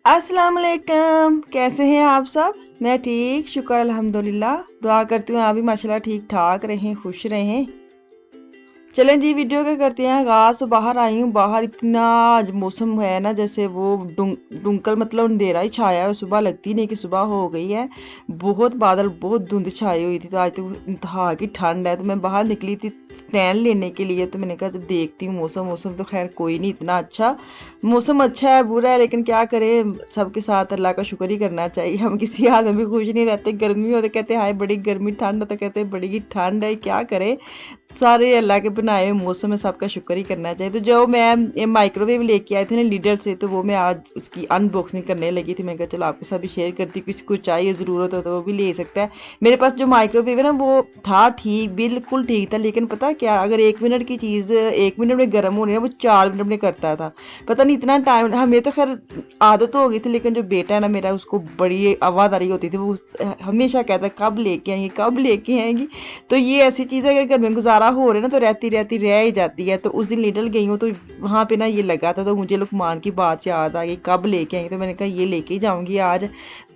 अस्सलाम वालेकुम। कैसे हैं आप सब? मैं ठीक, शुक्र अल्हम्दुलिल्लाह। दुआ करती हूँ आप भी माशाल्लाह ठीक ठाक रहें, खुश रहें। चलें जी, वीडियो क्या करते हैं आगाज़। तो बाहर आई हूँ, बाहर इतना आज मौसम है ना, जैसे वो डुंकल मतलब अंधेरा ही छाया है। सुबह लगती नहीं कि सुबह हो गई है। बहुत बादल, बहुत धुंध छाई हुई थी। तो आज तो इंतहा की ठंड है। तो मैं बाहर निकली थी स्टैंड लेने के लिए। तो मैंने कहा तो देखती हूँ मौसम। मौसम तो खैर कोई नहीं इतना अच्छा। मौसम अच्छा है बुरा है, लेकिन क्या करें, सबके साथ अल्लाह का शुक्र ही करना चाहिए। हम किसी हाल में भी खुश नहीं रहते। गर्मी हो तो कहते हाय बड़ी गर्मी, ठंड हो तो कहते बड़ी ही ठंड है। क्या करें, सारे अल्लाह के बनाए हुए मौसम में सबका शुक्र ही करना चाहिए। तो जो मैं माइक्रोवेव लेके आए थे ना लीडर से, तो वो मैं आज उसकी अनबॉक्सिंग करने लगी थी। मैंने कहा चलो आपके साथ भी शेयर करती, कुछ कुछ चाहिए ज़रूरत हो तो वो भी ले सकता है। मेरे पास जो माइक्रोवेव है ना वो था ठीक, बिल्कुल ठीक था। लेकिन पता क्या, अगर 1 मिनट की चीज़ 1 मिनट में गर्म होनी है वो 4 मिनट में करता था। पता नहीं इतना टाइम, हमें तो खैर आदत हो गई थी, लेकिन जो बेटा है ना मेरा, उसको बड़ी आवाज़ारी होती थी। वो हमेशा कहता कब लेके आएंगी, कब लेके आएंगी। तो ये ऐसी चीज़ है, अगर घर में गुजारा हो रहा है ना तो रहती रहती रह ही जाती है। तो उस दिन लिटल गई हूँ तो वहाँ पे ना ये लगा था, तो मुझे लुकमान की बात याद आ गई कब लेके आएंगे। तो मैंने कहा ये लेके ही जाऊँगी आज।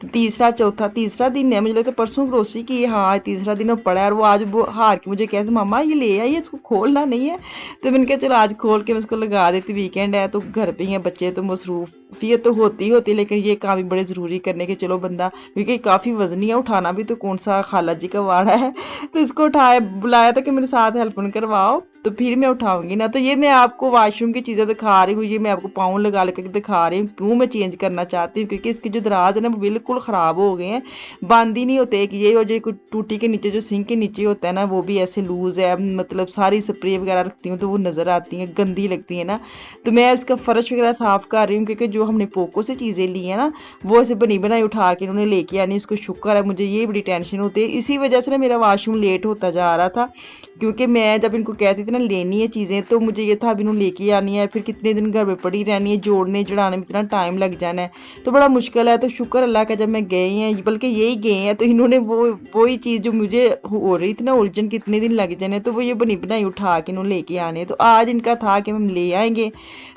तो तीसरा दिन है, मुझे लगता है परसों ग्रोसरी की, हाँ तीसरा दिन वो पड़ा है। और वो आज वो हार के मुझे कहते मामा ये ले आई है, इसको खोलना नहीं है। तो मैंने कहा चलो आज खोल के मैं इसको लगा देती, वीकेंड है तो घर पे ही हैं बच्चे, तो मसरूफियत तो होती होती है, लेकिन ये काम भी बड़े ज़रूरी करने के। चलो बंदा, क्योंकि काफ़ी वजनी है, उठाना भी तो कौन सा खाला जी का वाड़ा है। तो इसको उठाया, बुलाया था कि मेरे साथ हेल्प करवाओ, तो फिर मैं उठाऊंगी ना। तो ये मैं आपको वॉशरूम की चीज़ें दिखा रही हूँ, ये मैं आपको पाउंड लगा लगा के दिखा रही हूँ। क्यों मैं चेंज करना चाहती हूँ, क्योंकि इसकी जो दराज है ना वो बिल्कुल ख़राब हो गए हैं, बंद ही नहीं होते। कि ये और जो टूटी के नीचे जो सिंक के नीचे होता है ना, वो भी ऐसे लूज़ है। मतलब सारी स्प्रे वगैरह रखती हूँ तो वो नज़र आती हैं, गंदी लगती है ना। तो मैं उसका फ़र्श वगैरह साफ़ कर रही हूँ, क्योंकि जो हमने पोको से चीज़ें ली हैं ना, वो ऐसे बनी बनाई उठा के उन्होंने लेके आनी। उसको शुक्र है, मुझे ये बड़ी टेंशन होती है। इसी वजह से ना मेरा वॉशरूम लेट होता जा रहा था, क्योंकि मैं जब इनको कहती थी ना लेनी है चीज़ें, तो मुझे ये था अब इन्होंने लेके आनी है, फिर कितने दिन घर में पड़ी रहनी है, जोड़ने जड़ाने में इतना टाइम लग जाना है, तो बड़ा मुश्किल है। तो शुक्र अल्लाह का जब मैं गई हैं, बल्कि यही गए हैं, तो इन्होंने वही चीज़ जो मुझे हो रही थी ना उलझन, कितने दिन लग जाने, तो वो ये बनी बनाई उठा के इन्होंने लेके आने। तो आज इनका था कि हम ले आएंगे।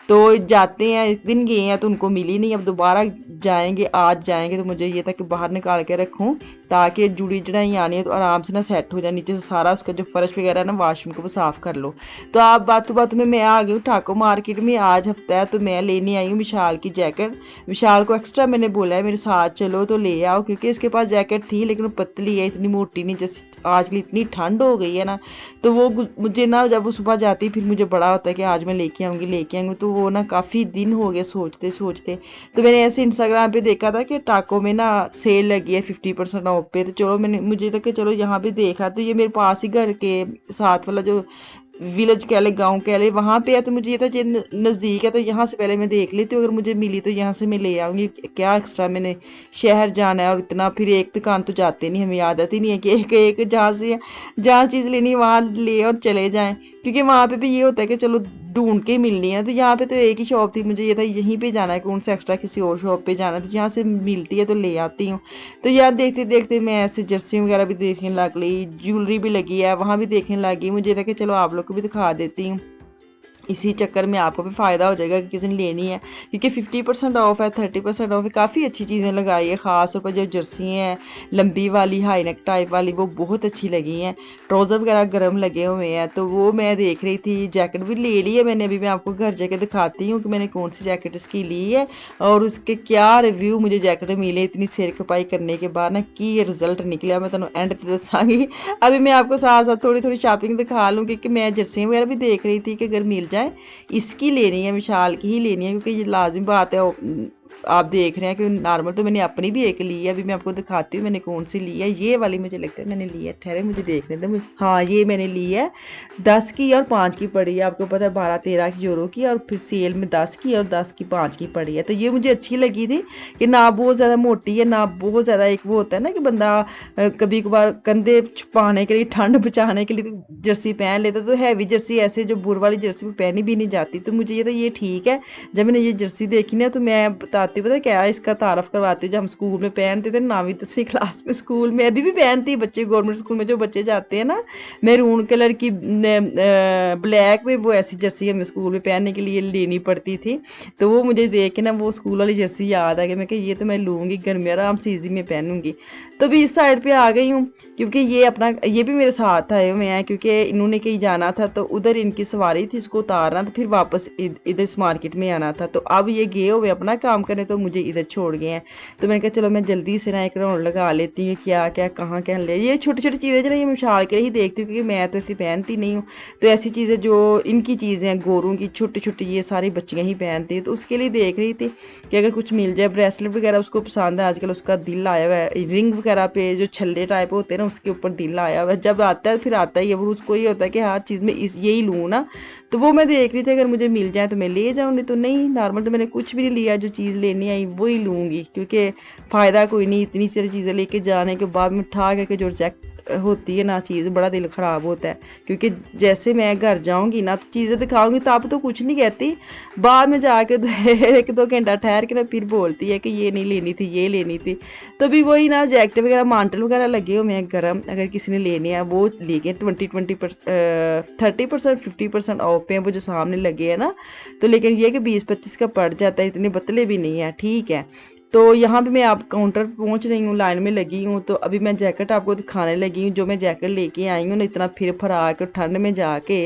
तो जाते हैं, एक दिन गए हैं तो उनको मिली नहीं, अब दोबारा जाएंगे, आज जाएंगे। तो मुझे ये था कि बाहर निकाल के रखूँ, ताकि जुड़ी जड़ाई आनी है तो आराम से ना सेट हो जाए। नीचे से सारा उसका जो फर्श वगैरह है ना वाशरूम को वो साफ़ कर लो। तो आप बातों बातों में मैं आ गई हूँ ठाकुर मार्केट में। आज हफ्ता है तो मैं लेने आई हूँ विशाल की जैकेट। विशाल को एक्स्ट्रा मैंने बोला है मेरे साथ चलो तो ले आओ, क्योंकि इसके पास जैकेट थी लेकिन वो पतली है, इतनी मोटी नहीं। जैसे आजकल इतनी ठंड हो गई है ना, तो वो मुझे ना, जब वो सुबह जाती फिर मुझे बड़ा होता है कि आज मैं लेके आऊँगी लेके आऊँगी। तो वो ना काफ़ी दिन हो गए सोचते सोचते। तो मैंने ऐसे इंस्टाग्राम पे देखा था कि टाको में ना सेल लगी है 50% ऑफ पे। तो चलो मुझे था कि चलो यहाँ पे देखा, तो ये मेरे पास ही घर के साथ वाला जो विलेज कह ले, गाँव कह ले, वहाँ पे है। तो मुझे ये था जो नज़दीक है तो यहाँ से पहले मैं देख लेती हूँ, अगर मुझे मिली तो यहाँ से मैं ले आऊँगी। क्या एक्स्ट्रा मैंने शहर जाना है, और इतना फिर एक दुकान तो जाते नहीं, हमें आदत ही नहीं है कि एक एक जहाँ चीज़ लेनी है वहाँ ले और चले जाएँ। क्योंकि वहाँ पे भी ये होता है कि चलो ढूंढ के मिलनी है। तो यहाँ पे तो एक ही शॉप थी, मुझे ये था यहीं पे जाना है, कौन सा एक्स्ट्रा किसी और शॉप पे जाना है, तो यहाँ से मिलती है तो ले आती हूँ। तो यार देखते देखते मैं ऐसे जर्सी वगैरह भी देखने लग गई, ज्वेलरी भी लगी है वहाँ भी देखने लगी। मुझे था कि चलो आप लोग को भी दिखा देती हूँ, इसी चक्कर में आपको भी फ़ायदा हो जाएगा कि किसी ने लेनी है। क्योंकि 50% ऑफ है, 30% ऑफ है, काफ़ी अच्छी चीज़ें लगाई है। ख़ास तौर पर जो जर्सी हैं लंबी वाली हाई नेक टाइप वाली, वो बहुत अच्छी लगी हैं। ट्राउज़र वगैरह गर्म लगे हुए हैं, तो वो मैं देख रही थी। जैकेट भी ले ली है मैंने, अभी मैं आपको घर जाके दिखाती हूँ कि मैंने कौन सी जैकेट इसकी ली है और उसके क्या रिव्यू मुझे जैकेट मिले इतनी सिर खपाई करने के बाद ना, कि ये रिजल्ट निकला मैं तुम एंड ते दसांगी। अभी मैं आपको साथ साथ थोड़ी थोड़ी शॉपिंग दिखा लूँ, क्योंकि मैं जर्सियाँ वगैरह भी देख रही थी कि अगर मिल जाए। इसकी लेनी है, विशाल की ही लेनी है, क्योंकि ये लाजिम बात है। आप देख रहे हैं कि नॉर्मल तो मैंने अपनी भी एक ली है, अभी मैं आपको दिखाती हूँ मैंने कौन सी ली है। ये वाली मुझे लगता है मैंने ली है, ठहरे मुझे देखने दे। हाँ ये मैंने ली है 10 की और 5 की पड़ी है। आपको पता है 12-13 यूरो की, और फिर सेल में 10 की और 10 की 5 की पड़ी है। तो ये मुझे अच्छी लगी थी कि ना बहुत ज़्यादा मोटी है ना बहुत ज़्यादा, एक वो होता है ना कि बंदा कभी कभार कंधे छुपाने के लिए, ठंड बचाने के लिए जर्सी पहन लेता, तो हैवी जर्सी ऐसे जो बुर वाली जर्सी पहनी भी नहीं जाती। तो मुझे ये तो ये ठीक है। जब मैंने ये जर्सी देखी ना तो मैं बता बताती हूँ, पता है क्या, इसका तारफ़ करवाती हूँ। जब हम स्कूल में पहनते थे 9वीं 10वीं क्लास में, स्कूल में अभी भी पहनती है बच्चे, गवर्नमेंट स्कूल में जो बच्चे जाते हैं ना, मैरून कलर की ब्लैक में वो ऐसी जर्सी हमें स्कूल में पहनने के लिए लेनी पड़ती थी। तो वो मुझे देख के ना वो स्कूल वाली जर्सी याद आ गई। मैं कहा ये तो मैं लूँगी, घर में आराम से ईज़ी में पहनूँगी। तो अभी इस साइड पे आ गई हूँ, क्योंकि ये भी मेरे साथ आए हुए हैं, क्योंकि इन्होंने कहीं जाना था तो उधर इनकी सवारी थी, उसको उतारना तो फिर वापस इधर इस मार्केट में आना था। तो अब ये गए हुए अपना काम करने, तो मुझे इधर छोड़ गए हैं। तो मैंने कहा चलो मैं जल्दी से ना एक राउंड लगा लेती हूँ, क्या क्या कहाँ क्या ले। ये छोटी छोटी चीज़ें जो ना ये मैं उछाल के ही देखती हूँ, क्योंकि मैं तो ऐसी पहनती नहीं हूँ। तो ऐसी चीज़ें जो इनकी चीज़ें हैं गोरों की छोटी छोटी, ये सारी बच्चियाँ ही पहनती हैं, तो उसके लिए देख रही थी कि अगर कुछ मिल जाए। ब्रेसलेट वगैरह उसको पसंद है, आजकल उसका दिल आया हुआ है। रिंग वगैरह पे जो छल्ले टाइप होते हैं ना, उसके ऊपर दिल आया हुआ है। जब आता है फिर आता ही है, वो उसको ये होता है कि हर चीज़ में यही लूँ ना। तो वो मैं देख रही थी अगर मुझे मिल जाए तो मैं ले जाऊँ, नहीं तो नहीं। नॉर्मल तो मैंने कुछ भी नहीं लिया, जो चीज़ लेनी आई वही लूँगी, क्योंकि फ़ायदा कोई नहीं इतनी सारी चीज़ें लेके जाने के बाद में उठा करके जो रिजेक्ट होती है ना चीज़, बड़ा दिल ख़राब होता है। क्योंकि जैसे मैं घर जाऊँगी ना तो चीज़ें दिखाऊँगी, तब तो कुछ नहीं कहती, बाद में जाके 1-2 घंटा ठहर के ना फिर बोलती है कि ये नहीं लेनी थी, ये लेनी थी। तो भी वही ना, जैकेट वगैरह मांटल वगैरह लगे हुए हैं गर्म, अगर किसी ने लेने हैं वो लेके 30% 50% ऑफ पे हैं वो जो सामने लगे हैं ना। तो लेकिन ये कि 20-25 का पड़ जाता है, इतने पतले भी नहीं है, ठीक है। तो यहाँ पे मैं आप काउंटर पे पहुँच रही हूँ, लाइन में लगी हूँ। तो अभी मैं जैकेट आपको दिखाने लगी हूँ, जो मैं जैकेट लेके आई हूँ ना, इतना फिर फरा के ठंड में जाके,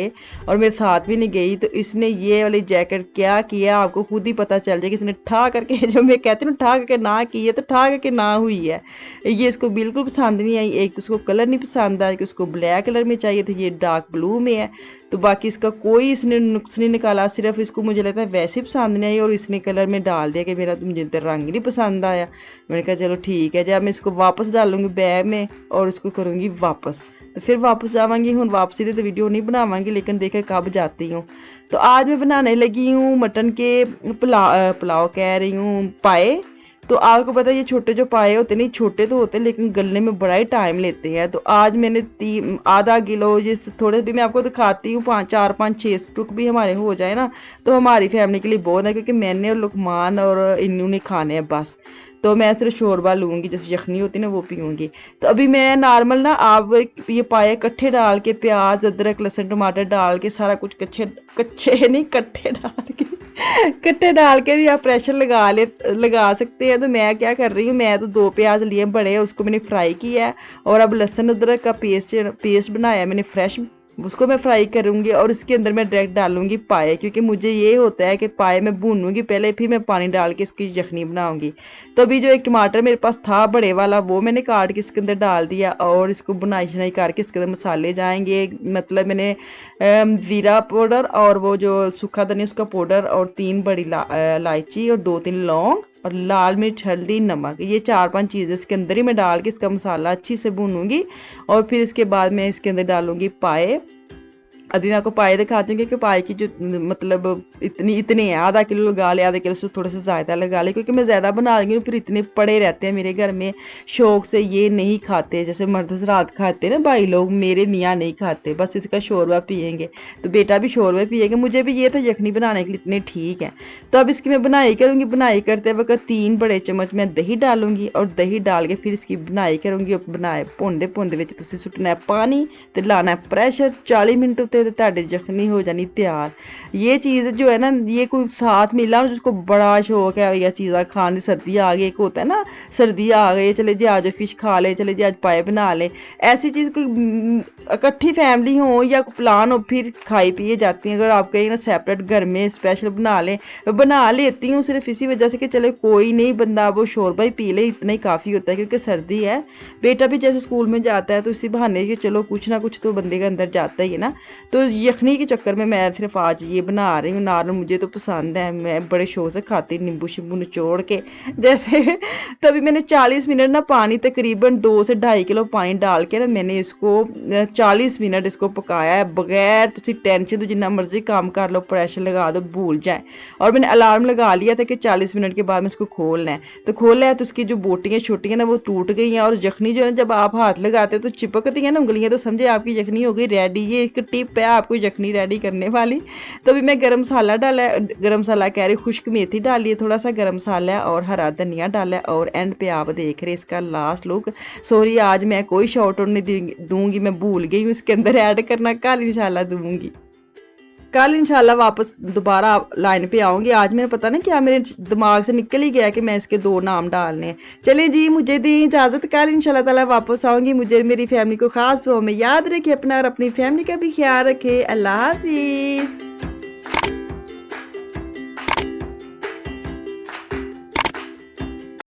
और मेरे साथ भी नहीं गई। तो इसने ये वाली जैकेट क्या किया आपको खुद ही पता चल जाएगा। इसने ठा करके जो मैं कहती हूँ ठा करके ना की है, तो ठा करके ना हुई है। ये इसको बिल्कुल पसंद नहीं आई। एक तो उसको कलर नहीं पसंद आया कि उसको ब्लैक कलर में चाहिए था, ये डार्क ब्लू में है। तो बाकी इसका कोई इसने नुक्स नहीं निकाला, सिर्फ इसको मुझे लगता है वैसे पसंद नहीं आई, और इसने कलर में डाल दिया कि मेरा तो मुझे तो रंग नहीं पसंद आया। मैंने कहा चलो ठीक है, जब मैं इसको वापस डालूंगी बैग में और इसको करूँगी वापस, तो फिर वापस जावांगी। हूँ वापसी तो वीडियो नहीं बनावांगी, लेकिन देखे कब जाती हूँ। तो आज मैं बनाने लगी हूँ मटन के पुलाव कह रही हूँ, पाए। तो आपको पता है ये छोटे जो पाए होते नहीं, छोटे तो होते लेकिन गलने में बड़ा ही टाइम लेते हैं। तो आज मैंने आधा किलो, जिस थोड़े भी मैं आपको दिखाती हूँ, 4-5-6 टुक भी हमारे हो जाए ना तो हमारी फैमिली के लिए बहुत है, क्योंकि मैंने और लुकमान और इन्होंने खाने हैं बस। तो मैं सिर्फ शोरबा लूँगी, जैसे यखनी होती है ना वो पीऊँगी। तो अभी मैं नॉर्मल ना, आप ये पाए इकट्ठे डाल के प्याज अदरक लहसुन टमाटर डाल के सारा कुछ कच्चे नहीं कट्ठे डाल के कट्टे डाल के भी आप प्रेशर लगा सकते हैं। तो मैं क्या कर रही हूँ, मैं तो 2 प्याज लिए बड़े, उसको मैंने फ्राई किया है। और अब लहसुन अदरक का पेस्ट बनाया मैंने फ्रेश, उसको मैं फ्राई करूँगी। और इसके अंदर मैं डायरेक्ट डालूंगी पाए, क्योंकि मुझे ये होता है कि पाए मैं भूनूंगी पहले, फिर मैं पानी डाल के इसकी यखनी बनाऊंगी। तो अभी जो एक टमाटर मेरे पास था बड़े वाला, वो मैंने काट के इसके अंदर डाल दिया, और इसको बुनाई शनाई करके इसके अंदर मसाले जाएंगे। मतलब मैंने ज़ीरा पाउडर और वो जो सूखा धनिया उसका पाउडर, और 3 बड़ी इलायची और 2-3 लौंग, और लाल मिर्च हल्दी नमक, ये 4-5 चीज़ें इसके अंदर ही मैं डाल के इसका मसाला अच्छी से भूनूंगी। और फिर इसके बाद मैं इसके अंदर डालूंगी पाए। अभी मैं आपको पाए दिखाती हूँ, क्योंकि पाए की जो मतलब इतने हैं, आधा किलो लगा ले, आधा किलो से थोड़ा सा ज़्यादा लगा ले, क्योंकि मैं ज़्यादा बना रही हूँ फिर इतने पड़े रहते हैं मेरे घर में। शौक से ये नहीं खाते, जैसे मर्द रात खाते ना भाई लोग, मेरे मियाँ नहीं खाते, बस इसका शोरबा पियेंगे। तो बेटा भी शोरबा पिएगा, मुझे भी ये था यखनी बनाने के लिए इतने ठीक है। तो अब इसकी मैं बनाई करूँगी। बनाई करते वक्त 3 बड़े चम्मच मैं दही डालूंगी, और दही डाल के फिर इसकी बनाई करूँगी। बनाए भुनते भुनते ਵਿੱਚ ਤੁਸੀਂ ਸੁੱਟਣਾ है पानी, तो लाना है प्रेशर 40 मिनट उत्ते, तो ਤੁਹਾਡੀ यखनी हो जानी तैयार। ये चीज़ जो है ना, ये कोई साथ मिला जिसको बड़ा शौक है यह चीज़ा खाने, सर्दी आ गई, एक होता है ना सर्दी आ गई चले जी आज फिश खा ले, चले जी आज पाए बना ले। ऐसी चीज़ कोई इकट्ठी फैमिली हो या प्लान हो फिर खाई पिए जाती हैं। अगर आप कहीं ना सेपरेट घर में स्पेशल बना लेती हूँ, सिर्फ इसी वजह से कि चले कोई नहीं, बंदा वो शोरबा ही पी ले, इतना ही काफ़ी होता है, क्योंकि सर्दी है। बेटा भी जैसे स्कूल में जाता है तो इसी बहाने कि चलो कुछ ना कुछ तो बंदे के अंदर जाता ही है ना। तो यखनी के चक्कर में मैं सिर्फ आज ये बना रही हूँ। नार्मल मुझे तो पसंद है, मैं बड़े शौक से खाती, नींबू शिंबू निचोड़ के जैसे। तभी मैंने 40 मिनट ना पानी तकरीबन 2 से 2.5 किलो पानी डाल के ना मैंने इसको 40 मिनट इसको पकाया है, बगैर तुसी टेंशन तो जितना मर्जी काम कर लो, प्रेशर लगा दो, भूल जाए। और मैंने अलार्म लगा लिया था कि 40 मिनट के बाद में इसको खोलना है। तो खोला है तो उसकी जो बोटियाँ छोटियाँ ना वो टूट गई हैं। और यखनी जो है जब आप हाथ लगाते हो तो चिपकती हैं ना उंगलियाँ, तो समझे आपकी यखनी हो गई रेडी। ये एक टिप पे आपको यखनी रेडी करने वाली। तो अभी मैं गरम मसाला डाला, गरम मसाला कह रही, खुश्क मेथी डाली है, थोड़ा सा गरम मसाला और हरा धनिया डाला है, और एंड पे आप देख रहे इसका लास्ट लुक। सॉरी आज मैं कोई शॉर्ट आउट नहीं दूंगी, मैं भूल गई हूँ इसके अंदर ऐड करना, कल इंशाल्लाह दूंगी। कल इंशाल्लाह वापस दोबारा लाइन पे आऊंगी। आज मेरा पता नहीं क्या मेरे दिमाग से निकल ही गया कि मैं इसके 2 नाम डालने हैं। चलिए जी, मुझे दी इजाज़त, कल इंशाल्लाह ताला वापस आऊंगी। मुझे मेरी फैमिली को खास दुआ में याद रखे अपना और अपनी फैमिली का भी ख्याल रखे। अल्लाह हाफिज़।